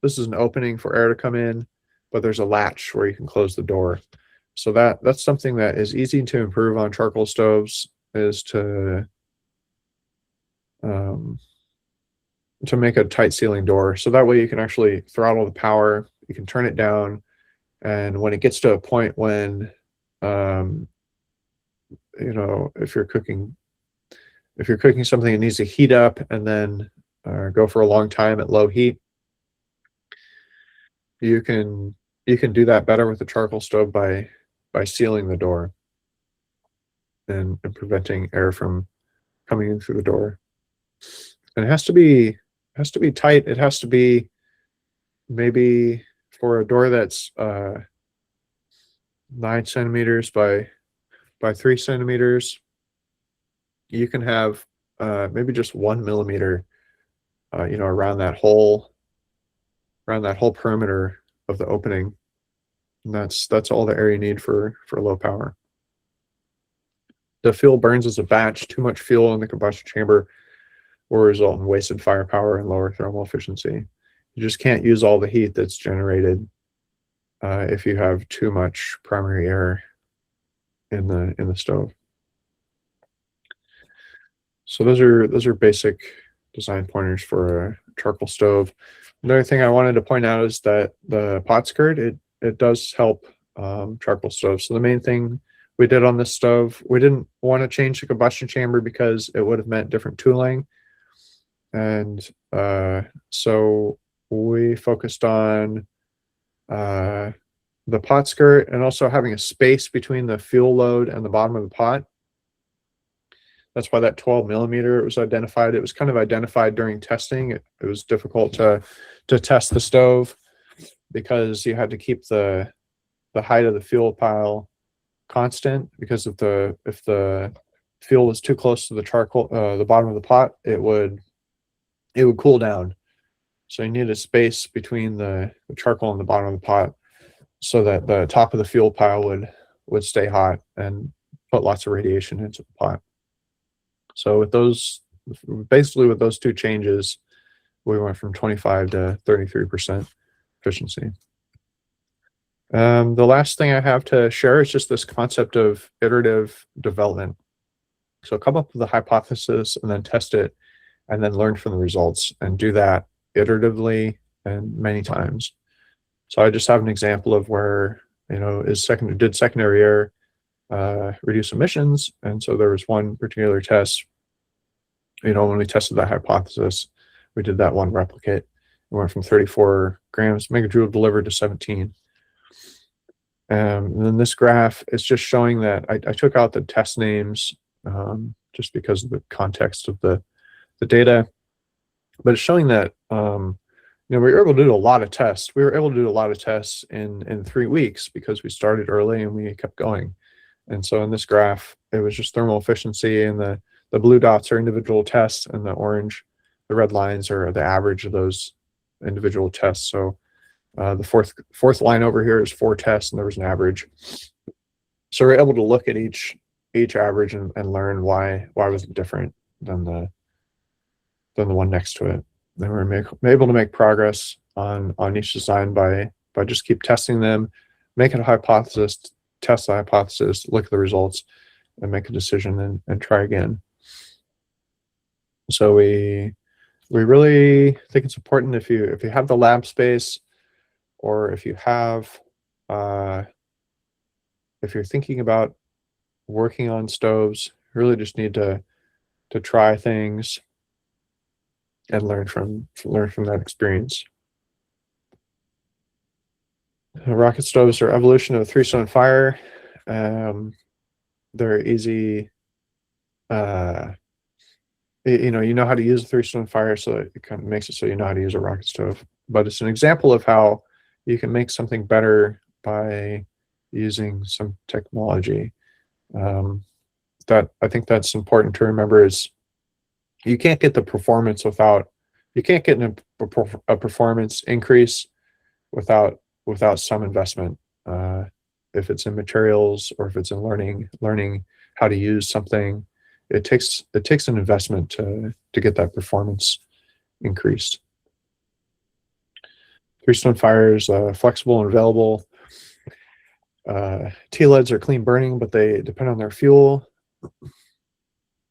is an opening for air to come in, but there's a latch where you can close the door. So that's something that is easy to improve on charcoal stoves, is to make a tight sealing door. So that way you can actually throttle the power, you can turn it down, and when it gets to a point when if you're cooking something that needs to heat up and then go for a long time at low heat, you can do that better with the charcoal stove by sealing the door and preventing air from coming in through the door. And it has to be tight. It has to be, maybe for a door that's 9 centimeters by 3 centimeters, you can have maybe just 1 millimeter around that whole perimeter of the opening, and that's all the air you need for low power. The fuel burns as a batch. Too much fuel in the combustion chamber will result in wasted firepower and lower thermal efficiency. You just can't use all the heat that's generated if you have too much primary air in the stove. So those are basic design pointers for a charcoal stove. Another thing I wanted to point out is that the pot skirt, it does help charcoal stoves. So the main thing we did on this stove, we didn't want to change the combustion chamber because it would have meant different tooling. And so we focused on the pot skirt, and also having a space between the fuel load and the bottom of the pot. That's why that 12 millimeter was identified. It was kind of identified during testing. It was difficult to test the stove because you had to keep the height of the fuel pile constant, because if the fuel was too close to the charcoal, the bottom of the pot, it would cool down. So you need a space between the charcoal and the bottom of the pot, so that the top of the fuel pile would stay hot and put lots of radiation into the pot. So with those two changes, we went from 25 to 33% efficiency. The last thing I have to share is just this concept of iterative development. So come up with a hypothesis and then test it, and then learn from the results, and do that iteratively and many times. So I just have an example of where, did secondary air reduce emissions. And so there was one particular test, when we tested that hypothesis, we did that one replicate. We went from 34 grams megajoule delivered to 17. And then this graph is just showing that I took out the test names just because of the context of the data, but it's showing that we were able to do a lot of tests. We were able to do a lot of tests in 3 weeks because we started early and we kept going. And so in this graph, it was just thermal efficiency, and the blue dots are individual tests, and the red lines are the average of those individual tests. So the fourth line over here is 4 tests, and there was an average. So we're able to look at each average and learn why was it different than the one next to it. Then we're able to make progress on each design by just keep testing them, make it a hypothesis, test the hypothesis, look at the results, and make a decision and try again. So we really think it's important if you have the lab space, or if you have if you're thinking about working on stoves, really just need to try things and learn from that experience. Rocket stoves are evolution of a 3-stone fire. They're easy. You know how to use a 3-stone fire, so it kind of makes it so you know how to use a rocket stove. But it's an example of how you can make something better by using some technology. That I think that's important to remember is you can't get the performance you can't get a performance increase without some investment. If it's in materials or if it's in learning how to use something, it takes an investment to get that performance increased. 3-stone fires, flexible and available. TLEDs are clean burning, but they depend on their fuel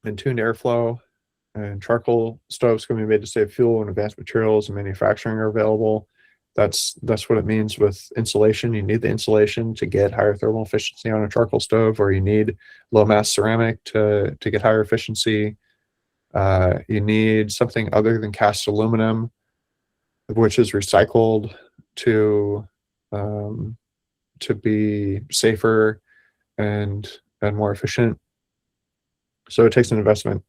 and tuned airflow. And charcoal stoves can be made to save fuel, and advanced materials and manufacturing are available. That's what it means with insulation. You need the insulation to get higher thermal efficiency on a charcoal stove, or you need low mass ceramic to get higher efficiency. You need something other than cast aluminum, which is recycled to be safer and more efficient. So it takes an investment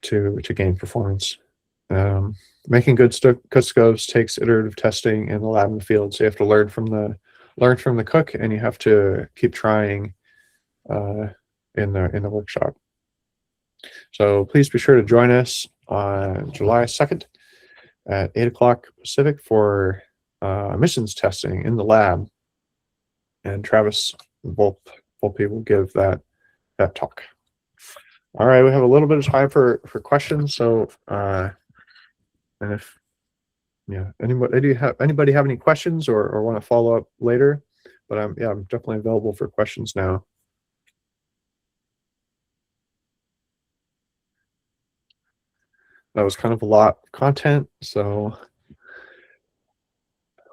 to gain performance. Making good cookstoves takes iterative testing in the lab and the field. So you have to learn from the cook, and you have to keep trying in the workshop. So please be sure to join us on July 2nd at 8 o'clock Pacific for emissions testing in the lab. And Travis Volpe will give that talk. All right, we have a little bit of time for questions. So, and if anybody have any questions or want to follow up later, but I'm definitely available for questions now. That was kind of a lot of content, so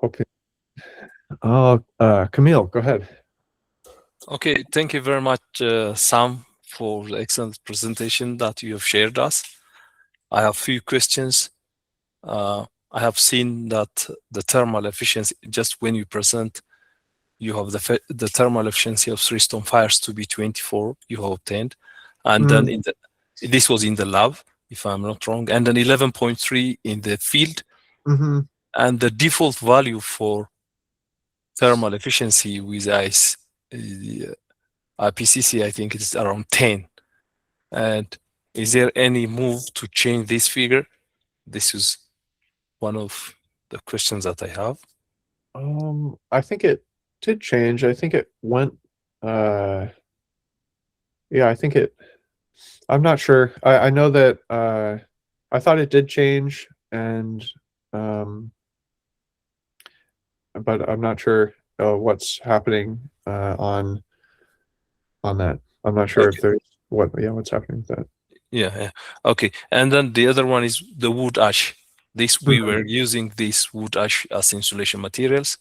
hoping. Camille, go ahead. Okay, thank you very much, Sam, for the excellent presentation that you have shared us. I have a few questions. I have seen that the thermal efficiency, just when you present, you have the thermal efficiency of 3-stone fires to be 24 you have obtained, and then this was in the lab, if I'm not wrong, and then 11.3 in the field, and the default value for thermal efficiency with IPCC, I think it's around 10. And is there any move to change this figure? This is one of the questions that I have. I think it did change. I think it went. I think it. I'm not sure. I know that I thought it did change, and but I'm not sure what's happening on that. I'm not sure if there's what's happening with that. Yeah. Okay. And then the other one is the wood ash. We were using this wood ash as insulation materials,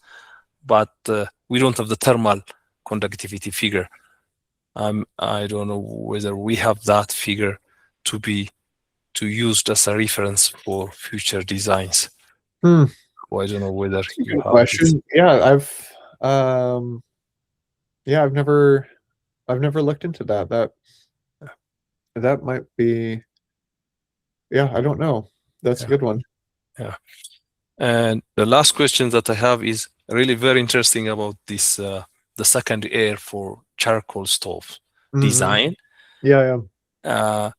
but we don't have the thermal conductivity figure. I don't know whether we have that figure to use as a reference for future designs. Hmm. Well, I don't know whether That's a you good have this. question. Yeah, I've never looked into that. That might be, yeah, I don't know. That's a Yeah, good one. yeah. And the last question that I have is really very interesting about this the second air for charcoal stove Hmm. design. Yeah, yeah.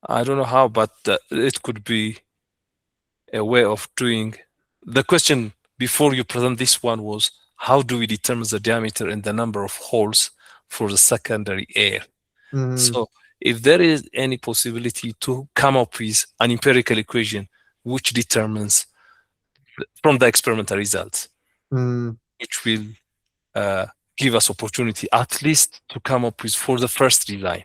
I don't know how, but it could be a way of doing. The question before you present this one was, how do we determine the diameter and the number of holes for the secondary air? Hmm. So if there is any possibility to come up with an empirical equation which determines from the experimental results, Hmm. which will uh, give us opportunity at least to come up with for the first design.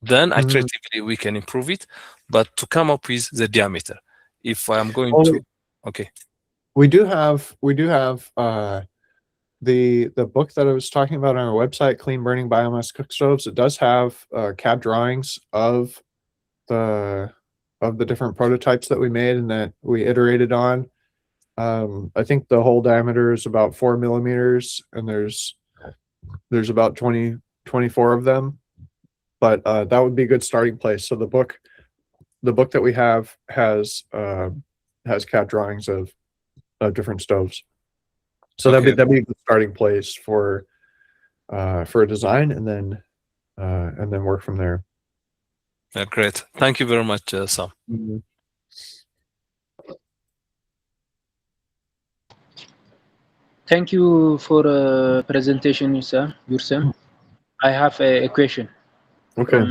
Then Hmm. iteratively we can improve it, but to come up with the diameter. If I am going Well, to, okay, we do have the book that I was talking about on our website, Clean Burning Biomass Cookstoves. It does have CAD drawings the of the different prototypes that we made and that we iterated on. I think the whole diameter is about 4 millimeters, and there's about 24 of them. But that would be a good starting place. So the book that we have has CAD drawings of different stoves. So okay, that'd be a good starting place for a design, and then work from there. great. Thank you very much, Sam. Mhm. Thank you for presentation, sir. Yursem. I have a question. Okay.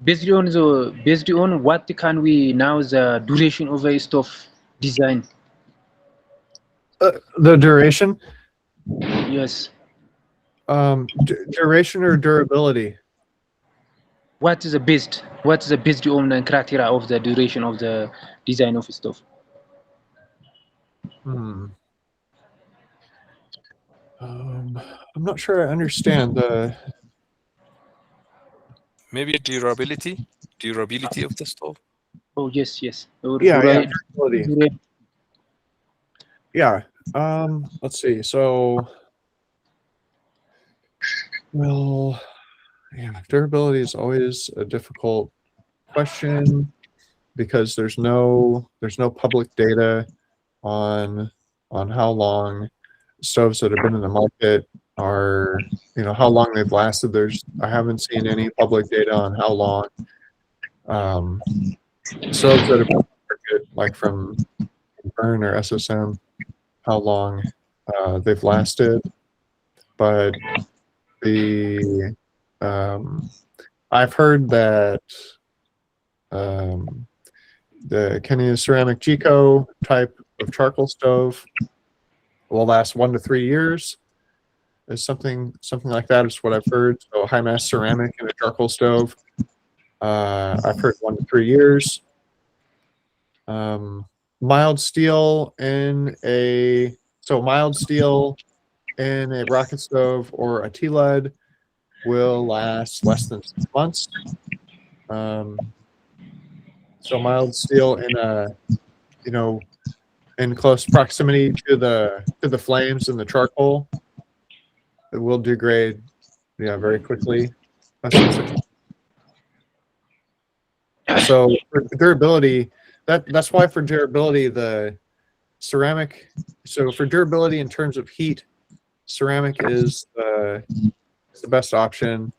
Based on what can we now the duration of a stove design? The duration, Yes. duration or durability? What is the best? What is the based on the criteria of the duration of the design of a stove? Hmm. I'm not sure I understand the. Maybe durability of the stove. Oh yes, yes. Or Yeah, durability. dura- Yeah. Let's see. So, well, yeah, durability is always a difficult question because there's no public data on how long stoves that have been in the market are, how long they've lasted. I haven't seen any public data on how long um, stoves that have been in the market, like from Burn or SSM, how long they've lasted. But the I've heard that um, the Kenya ceramic Gico type of charcoal stove will last 1 to 3 years. Is something like that is what I've heard. So high mass ceramic in a charcoal stove, I've heard 1 to 3 years. Mild steel mild steel in a rocket stove or a T-lead will last less than 6 months. So mild steel in close proximity to the flames and the charcoal, it will degrade, very quickly, less than 6 months. So for durability, that's why for durability the ceramic. So for durability in terms of heat, ceramic is the best option,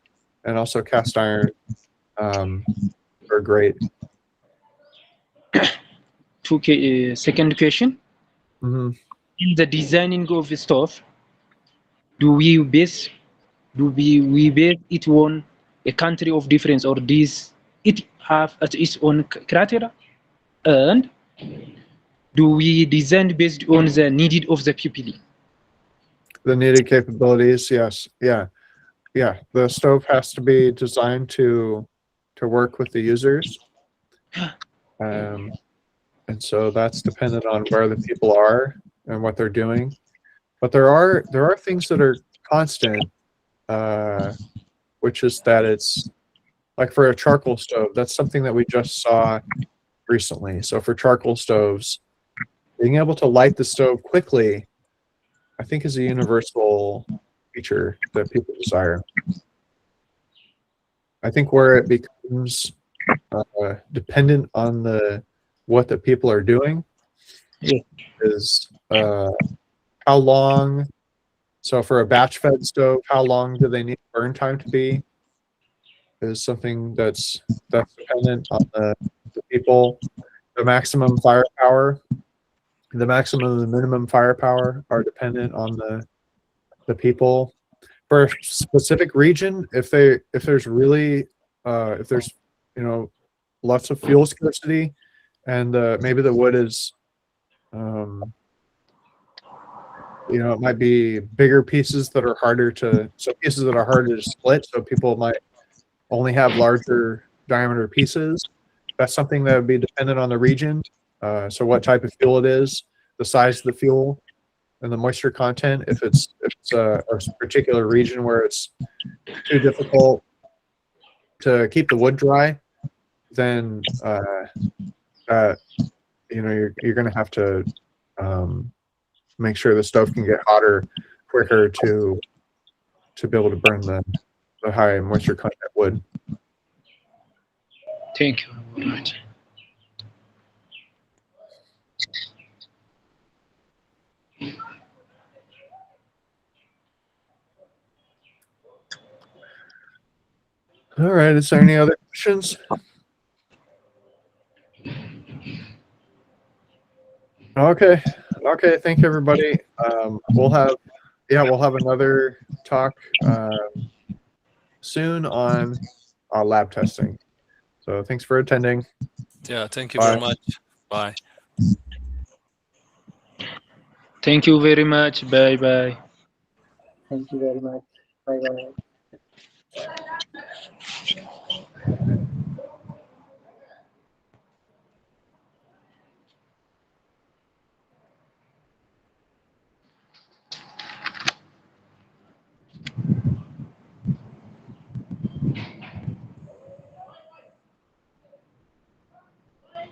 and also cast iron are great. Second question. Hmm. In the designing of a stove, do we base we base it on a country of difference, or this it have its own criteria? And do we design based on the needed of the people? The needed capabilities, yes, yeah, yeah. The stove has to be designed to work with the users, and so that's dependent on where the people are and what they're doing. But there are things that are constant which is that it's like for a charcoal stove, that's something that we just saw recently. So for charcoal stoves, being able to light the stove quickly, I think, is a universal feature that people desire. I think where it becomes dependent on what the people are doing is how long. So for a batch fed stove, how long do they need burn time to be? Is something that's dependent on the people. The maximum firepower, the maximum and the minimum firepower are dependent on the people. For a specific region, if there's really if there's lots of fuel scarcity, and maybe the wood is it might be bigger pieces that are harder to split, so people might only have larger diameter pieces. That's something that would be dependent on the region. So what type of fuel it is, the size of the fuel, and the moisture content. If it's a particular region where it's too difficult to keep the wood dry, then you're going to have to make sure the stove can get hotter quicker to be able to burn the high moisture content wood. Thank you. All right. All right. Is there any other questions? Okay. Thank you, everybody. We'll have another talk soon on lab testing. So thanks for attending. Yeah, thank you Bye. very much. Bye. Thank you very much. Bye bye. Thank you very much. Bye bye.